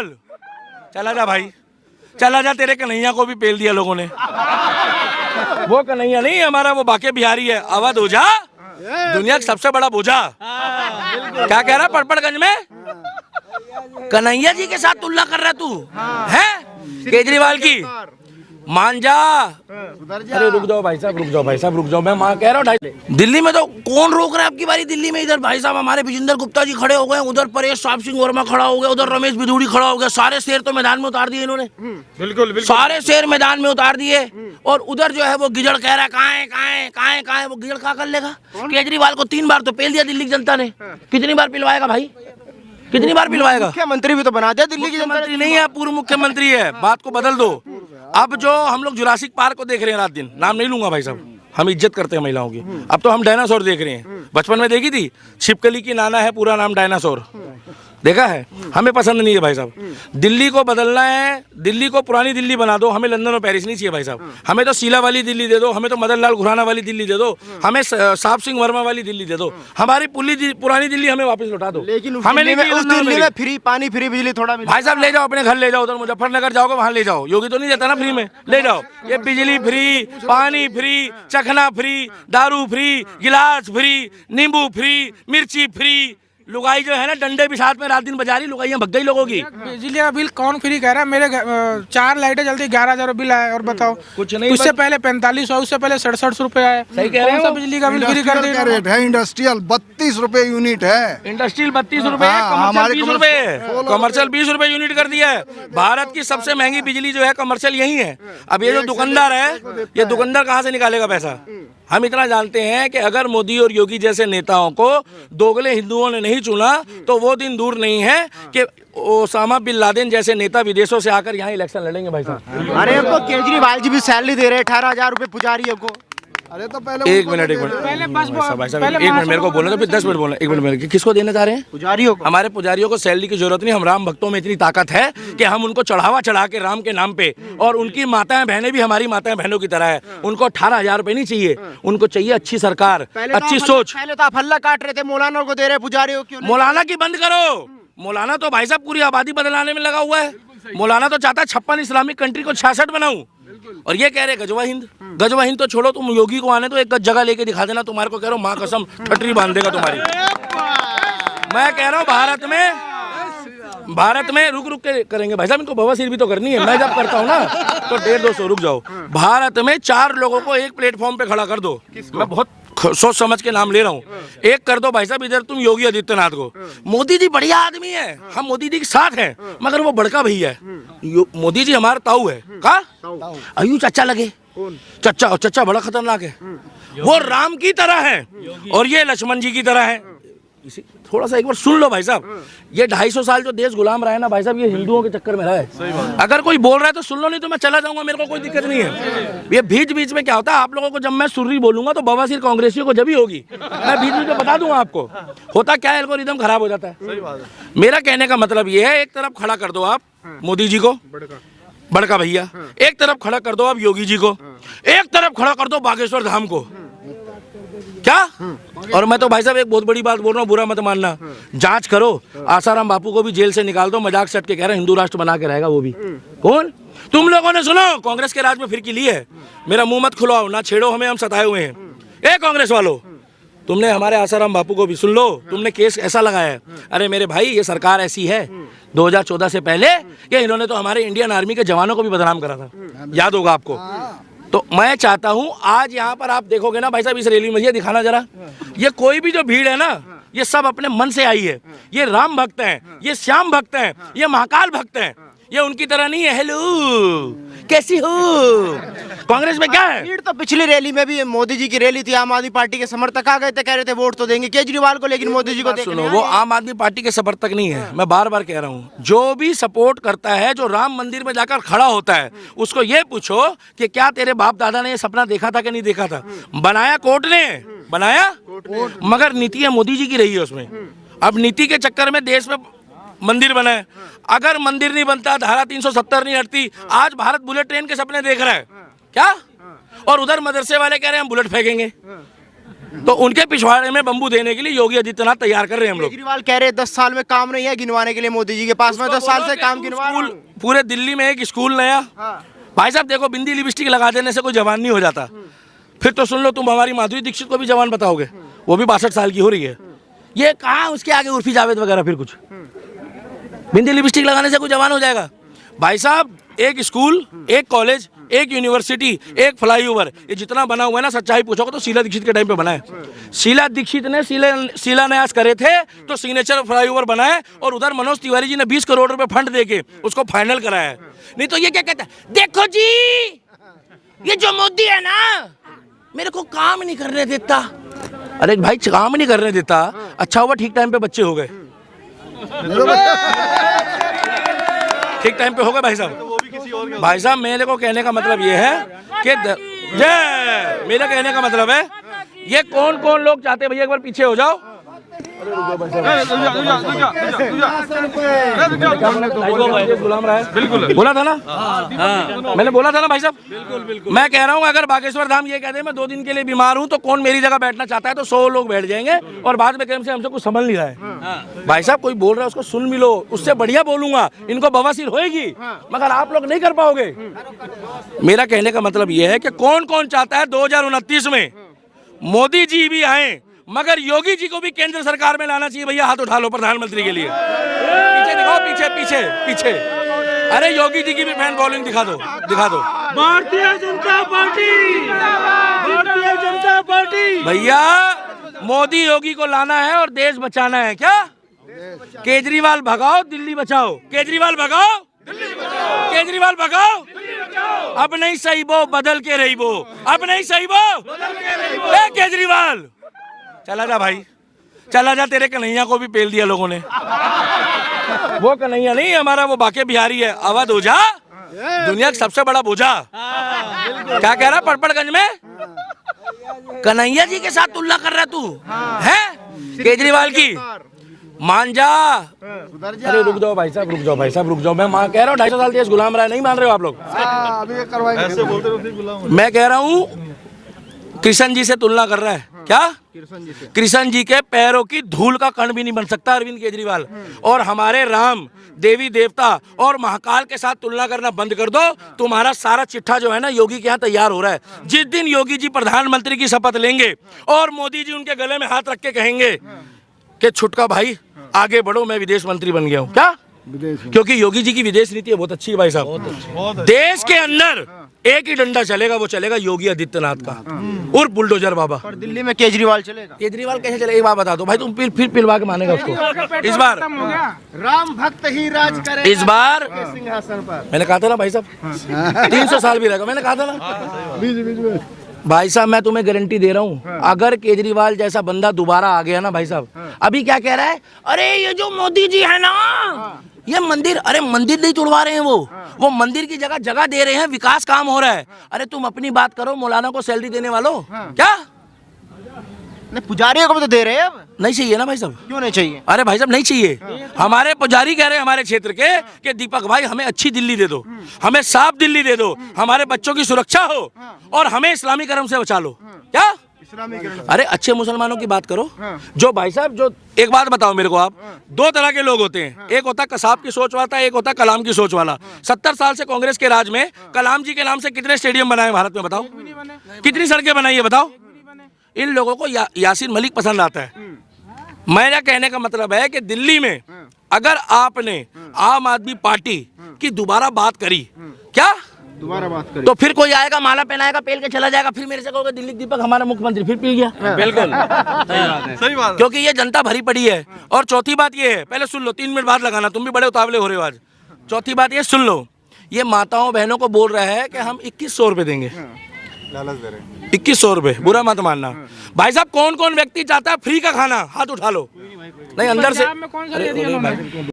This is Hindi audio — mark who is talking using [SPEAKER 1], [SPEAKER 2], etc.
[SPEAKER 1] केजरीवाल चला जा भाई, चला जा, तेरे कन्हैया को भी पेल दिया लोगों ने। वो कन्हैया नहीं हमारा, वो बाके बिहारी है। अवध ओझा दुनिया का सबसे बड़ा बोझा। क्या कह रहा पड़पड़गंज में कन्हैया जी के साथ तुलना कर रहा तू है केजरीवाल की? मान जा। अरे रुक जाओ भाई साहब, रुक जाओ भाई साहब, रुक जाओ। मैं कह रहा हूँ दिल्ली में तो कौन रोक रहा है आपकी बारी? दिल्ली में इधर भाई साहब हमारे विजेंद्र गुप्ता जी खड़े हो गए, उधर परेश साहब सिंह वर्मा खड़ा हो गया, उधर रमेश बिधूड़ी खड़ा हो गया। सारे शेर तो मैदान में उतार दिए इन्होंने। बिल्कुल सारे शेर मैदान में उतार दिए। और उधर जो है वो गिजड़ कह रहा है कहाँ है। वो गिजड़ क्या कर लेगा? केजरीवाल को 3 बार तो पेल दिया दिल्ली की जनता ने। कितनी बार पिलवाएगा भाई, कितनी बार पिलवाएगा?
[SPEAKER 2] मुख्यमंत्री भी तो बना दिया दिल्ली की जनता।
[SPEAKER 1] मुख्यमंत्री नहीं है, पूर्व मुख्यमंत्री है। बात को बदल दो। अब जो हम लोग जुरासिक पार्क को देख रहे हैं रात दिन, नाम नहीं लूंगा भाई साहब, हम इज्जत करते हैं महिलाओं की। अब तो हम डायनासोर देख रहे हैं। बचपन में देखी थी छिपकली की नाना है, पूरा नाम डायनासोर, देखा है? हमें पसंद नहीं है भाई साहब। दिल्ली को बदलना है, दिल्ली को पुरानी दिल्ली बना दो। हमें लंदन और पेरिस नहीं चाहिए भाई साहब। हमें तो शीला वाली दिल्ली दे दो, हमें तो मदन लाल खुराना वाली दिल्ली दे दो, हमें साहब सिंह वर्मा वाली दिल्ली दे दो। हमारी पुरानी दिल्ली हमें वापस लौटा दो।
[SPEAKER 2] लेकिन
[SPEAKER 1] हमें नहीं
[SPEAKER 2] उस दिल्ली में फ्री पानी, फ्री बिजली थोड़ा
[SPEAKER 1] भाई साहब ले जाओ, अपने घर ले जाओ। उधर मुजफ्फरनगर जाओगे वहाँ ले जाओ, योगी तो नहीं देता ना फ्री में, ले जाओ। ये बिजली फ्री, पानी फ्री, चखना फ्री, दारू फ्री, गिलास फ्री, नींबू फ्री, मिर्ची फ्री। लुगाई जो है ना डंडे भी साथ में रात दिन बजा रही, लुगाइयाँ भग गई लोगों की।
[SPEAKER 3] बिजली का बिल कौन फ्री कह रहा है? मेरे 4 लाइटें जलती 11,000 बिल आया। और बताओ
[SPEAKER 1] कुछ नहीं,
[SPEAKER 3] उससे पहले 4500, उससे पहले 67 रुपए आए।
[SPEAKER 1] सही कह रहे हैं।
[SPEAKER 3] बिजली का बिल फ्री कर दिया
[SPEAKER 4] रेट है इंडस्ट्रियल 32 रुपए यूनिट है।
[SPEAKER 1] इंडस्ट्रियल 32 रुपए है, कमर्शियल 20 रुपए है। कमर्शियल 20 रुपए यूनिट कर दिया है। भारत की सबसे महंगी बिजली जो है कमर्शियल यही है। अब ये जो दुकानदार है, ये दुकानदार कहाँ से निकालेगा पैसा? हम इतना जानते हैं कि अगर मोदी और योगी जैसे नेताओं को दोगले हिंदुओं ने नहीं चुना तो वो दिन दूर नहीं है कि ओसामा बिन लादेन जैसे नेता विदेशों से आकर यहाँ इलेक्शन लड़ेंगे भाई साहब।
[SPEAKER 2] अरे अब तो केजरीवाल जी भी सैलरी दे रहे हैं 18,000 रुपए पुजारियों को।
[SPEAKER 4] अरे तो पहले
[SPEAKER 1] एक मिनट मेरे को बोलना, तो फिर 10 मिनट बोलना। 1 मिनट किसको देना चाह रहे हैं?
[SPEAKER 2] पुजारियों को।
[SPEAKER 1] हमारे पुजारियों को सैलरी की जरूरत नहीं। हम राम भक्तों में इतनी ताकत है कि हम उनको चढ़ावा चढ़ा के राम के नाम पे, और उनकी माताएं बहनें भी हमारी माताएं बहनों की तरह है। उनको 18,000 रुपए नहीं चाहिए, उनको चाहिए अच्छी सरकार, अच्छी सोच।
[SPEAKER 2] पहले तो आप हल्ला काट रहे थे, मौलाना को दे रहे पुजारियों को।
[SPEAKER 1] मौलाना की बंद करो। मौलाना तो भाई साहब पूरी आबादी बदलाने में लगा हुआ है। मौलाना तो चाहता है 56 इस्लामिक कंट्री को 66 बनाऊं, और ये कह रहे गजवा हिंद। गजवा हिंद तो छोड़ो, तुम योगी को आने तो एक जगह लेके दिखा देना। तुम्हारे को कह रहा हूँ माँ कसम ठटरी बांध देगा तुम्हारी। मैं कह रहा हूँ भारत में रुक के करेंगे भाई साहब। इनको बवासीर भी तो करनी है। मैं जब करता हूँ ना तो 150-200 रुक जाओ। भारत में 4 लोगों को एक प्लेटफॉर्म पे खड़ा कर दो। मैं बहुत सोच समझ के नाम ले रहा हूँ। एक कर दो भाई साहब इधर तुम योगी आदित्यनाथ को। मोदी जी बढ़िया आदमी है, हम मोदी जी के साथ हैं, मगर वो बड़का भैया है। मोदी जी हमारा ताऊ है। कहा अयू चाचा लगे? चच्चा बड़ा खतरनाक है। वो राम की तरह है और ये लक्ष्मण जी की तरह है। इसी थोड़ा सा एक बार सुन लो भाई साहब। ये 250 साल जो देश गुलाम रहा है ना भाई साहब, ये हिंदुओं के चक्कर में रहा है। अगर कोई बोल रहा है तो सुन लो, नहीं तो मैं चला जाऊंगा, मेरे को कोई दिक्कत नहीं है। ये बीच में क्या होता है, आप लोगों को जब मैं सुर्री बोलूंगा तो बवासीर कांग्रेसियों को जब ही होगी। मैं बीच में बता दूंगा आपको होता क्या है, एल्गोरिदम खराब हो जाता है। मेरा कहने का मतलब ये है, एक तरफ खड़ा कर दो आप मोदी जी को, बड़का भैया, एक तरफ खड़ा कर दो आप योगी जी को, एक तरफ खड़ा कर दो बागेश्वर धाम को। क्या? और मैं तो भाई साहब एक बहुत बड़ी बात बोल रहा हूँ, बुरा मत मानना। जांच करो, आसाराम बापू को भी जेल से निकाल दो। मजाक सट के कह रहे हैं हिंदू राष्ट्र बना के रहेगा वो भी। कौन? तुम लोगों ने सुनो कांग्रेस के राज में फिरकी ली है। मेरा मुंह मत खुलवाओ, ना छेड़ो हमें, हम सताए हुए हैं। ए कांग्रेस वालों, तुमने हमारे आसाराम बापू को भी सुन लो, तुमने केस ऐसा लगाया है। अरे मेरे भाई ये सरकार ऐसी है, 2014 से पहले ये इन्होंने तो हमारे इंडियन आर्मी के जवानों को भी बदनाम करा था, याद होगा आपको। तो मैं चाहता हूं आज यहाँ पर आप देखोगे ना भाई साहब, इस रैली में ये दिखाना जरा, ये कोई भी जो भीड़ है ना, ये सब अपने मन से आई है। ये राम भक्त हैं, ये श्याम भक्त हैं, ये महाकाल भक्त हैं। ये उनकी तरह नहीं है हेलो कैसी हो। कांग्रेस में क्या है?
[SPEAKER 2] भीड़ तो पिछली रैली में भी मोदी जी की रैली थी, आम आदमी पार्टी के समर्थक आ गए थे, कह रहे थे वोट तो देंगे केजरीवाल को, लेकिन मोदी जी को
[SPEAKER 1] सुनो, वो आम आदमी पार्टी के समर्थक नहीं है। मैं बार बार कह रहा हूँ, जो भी सपोर्ट करता है, जो राम मंदिर में जाकर खड़ा होता है, उसको ये पूछो कि क्या तेरे बाप दादा ने ये सपना देखा था कि नहीं देखा था। बनाया कोर्ट ने, बनाया मगर नीति मोदी जी की रही है उसमें। अब नीति के चक्कर में देश में मंदिर बना है। अगर मंदिर नहीं बनता, धारा 370 नहीं हटती, आज भारत बुलेट ट्रेन के सपने देख रहा है क्या? और उधर मदरसे वाले कह रहे हैं हम बुलेट फेंकेंगे। तो उनके पिछवाड़े में बम्बू देने के लिए योगी आदित्यनाथ तैयार कर रहे हैं हम लोग।
[SPEAKER 2] केजरीवाल कह रहे हैं 10 साल में काम नहीं है गिनवाने के लिए मोदी जी के पास में 10 साल से काम गिनवा रहा हूं।
[SPEAKER 1] पूरे दिल्ली में एक स्कूल नया। भाई साहब देखो, बिंदी लिपस्टिक लगा देने से कोई जवान नहीं हो जाता। फिर तो सुन लो, तुम हमारी माधुरी दीक्षित को भी जवान बताओगे, वो भी 62 साल की हो रही है। ये कहाँ उसके आगे उर्फी जावेद वगैरह फिर कुछ, बिंदी लिपस्टिक लगाने से कोई जवान हो जाएगा? भाई साहब, एक स्कूल, एक कॉलेज, एक यूनिवर्सिटी, एक फ्लाईओवर, ये जितना बना हुआ है ना, सच्चाई पूछोगे तो शीला दीक्षित के टाइम पे बना है। शीला दीक्षित ने शिलान्यास करे थे तो सिग्नेचर फ्लाईओवर बनाए, और उधर मनोज तिवारी जी ने 20 करोड़ रुपए फंड देके उसको फाइनल कराया है। नहीं तो ये क्या कहता है, देखो जी ये जो मोदी है ना मेरे को काम नहीं करने देता। अरे भाई, काम नहीं करने देता, अच्छा हुआ ठीक टाइम पे बच्चे हो गए, ठीक टाइम पे हो गए भाई साहब। भाई साहब, मेरे को कहने का मतलब ये है कि मेरा कहने का मतलब है, ये कौन कौन लोग चाहते हैं भैया, एक बार पीछे हो जाओ। गुलाम राय बिल्कुल बोला था ना, मैंने बोला था ना भाई साहब। बिल्कुल मैं कह रहा हूँ, अगर बागेश्वर धाम ये कहते हैं मैं 2 दिन के लिए बीमार हूँ, तो कौन मेरी जगह बैठना चाहता है? तो 100 लोग बैठ जाएंगे, और बाद में कहने से हमसे कुछ समझ नहीं रहा है। भाई साहब, कोई बोल रहा है उसको सुन भी लो, उससे बढ़िया बोलूंगा, इनको बवासीर होएगी, मगर आप लोग नहीं कर पाओगे। मेरा कहने का मतलब ये है कि कौन कौन चाहता है 2029 में मोदी जी भी आए, मगर योगी जी को भी केंद्र सरकार में लाना चाहिए। भैया हाथ उठा लो प्रधानमंत्री के लिए। पीछे दिखाओ, पीछे पीछे पीछे। अरे योगी जी की भी फैन फॉलोइंग दिखा दो, दिखा दो। Bharatiya Janata party, Bharatiya Janata party. भैया, मोदी योगी को लाना है और देश बचाना है। क्या केजरीवाल भगाओ, दिल्ली बचाओ। केजरीवाल भगाओ, केजरीवाल भगाओ। अब नहीं सही वो, बदल के रही वो। अब नहीं सही वो, केजरीवाल चला जा भाई, चला जा। तेरे कन्हैया को भी पेल दिया लोगों ने। वो कन्हैया नहीं, हमारा वो बाके बिहारी है, अवध ओझा, दुनिया का सबसे बड़ा बोझा। क्या कह रहा पड़पड़गंज में? कन्हैया जी के साथ तुलना कर रहा तू है केजरीवाल की? मान जा। अरे रुक जाओ भाई साहब, रुक जाओ भाई साहब, रुक जाओ। मैं कह रहा हूँ 250 साल देश गुलाम रहा है, नहीं मान रहे हो आप लोग? मैं कह रहा हूँ कृष्ण जी से तुलना कर रहा है। क्या कृष्ण जी के पैरों की धूल का कण भी नहीं बन सकता अरविंद केजरीवाल। और हमारे राम, देवी देवता और महाकाल के साथ तुलना करना बंद कर दो। तुम्हारा सारा चिट्ठा जो है ना योगी के यहाँ तैयार हो रहा है। जिस दिन योगी जी प्रधानमंत्री की शपथ लेंगे और मोदी जी उनके गले में हाथ रख के कहेंगे कि छुटका भाई आगे बढ़ो, मैं विदेश मंत्री बन गया हूँ। क्या? क्योंकि योगी जी की विदेश नीति बहुत अच्छी है भाई साहब। देश के अंदर एक ही डंडा चलेगा, वो चलेगा योगी आदित्यनाथ का और बुलडोजर बाबा।
[SPEAKER 2] और दिल्ली में केजरीवाल चलेगा।
[SPEAKER 1] केजरीवाल कैसे चलेगा? एक बात बता दो भाई, तुम फिर पिलवा के मानेगा उसको इस बार?
[SPEAKER 2] राम भक्त ही राज करे
[SPEAKER 1] इस बार
[SPEAKER 2] सिंहासन पर।
[SPEAKER 1] मैंने कहा था ना भाई साहब 300 साल भी रहेगा, मैंने कहा था ना भाई साहब। मैं तुम्हें गारंटी दे रहा हूँ, अगर केजरीवाल जैसा बंदा दोबारा आ गया ना भाई साहब, अभी क्या कह रहा है, अरे ये जो मोदी जी है ना, ये मंदिर, अरे मंदिर नहीं तोड़वा रहे हैं वो मंदिर की जगह जगह दे रहे हैं, विकास काम हो रहा है। अरे तुम अपनी बात करो, मौलाना को सैलरी देने वालों। क्या
[SPEAKER 2] नहीं, पुजारियों को भी तो दे रहे हैं। अब
[SPEAKER 1] नहीं चाहिए ना भाई साहब?
[SPEAKER 2] क्यों नहीं चाहिए?
[SPEAKER 1] अरे भाई साहब नहीं चाहिए। हमारे पुजारी कह रहे हैं हमारे क्षेत्र के कि दीपक भाई हमें अच्छी दिल्ली दे दो, हमें साफ दिल्ली दे दो, हमारे बच्चों की सुरक्षा हो और हमें इस्लामीकरण से बचा लो। क्या? अरे अच्छे मुसलमानों की बात करो। जो भाई साहब, जो एक बात बताओ मेरे को, आप 2 तरह के लोग होते हैं, एक होता कसाब की सोच वाला, एक होता कलाम की सोच वाला। 70 साल से कांग्रेस के राज में कलाम जी के नाम से कितने स्टेडियम बनाए भारत में बताओ? कितनी सड़कें बनाई है बताओ? इन लोगों को यासीन मलिक पसंद आता है। मेरा कहने का मतलब है कि दिल्ली में अगर आपने आम आदमी पार्टी की दोबारा बात करी, क्या
[SPEAKER 2] दोबारा बात करें
[SPEAKER 1] तो फिर कोई आएगा, माला पहनाएगा, पेल के चला जाएगा, फिर मेरे से कहोगे दिल्ली दीपक हमारा मुख्यमंत्री फिर पी गया। बिल्कुल सही बात, क्योंकि ये जनता भरी पड़ी है। और चौथी बात ये है, पहले सुन लो, 3 मिनट बाद लगाना, तुम भी बड़े उतावले हो रहे हो आज। चौथी बात ये सुन लो, ये माताओं बहनों को बोल रहा है कि हम 2100 रुपए देंगे, 2100 रुपए, बुरा मत मानना भाई साहब। कौन कौन व्यक्ति चाहता है फ्री का खाना? हाथ उठा लो। नहीं अंदर से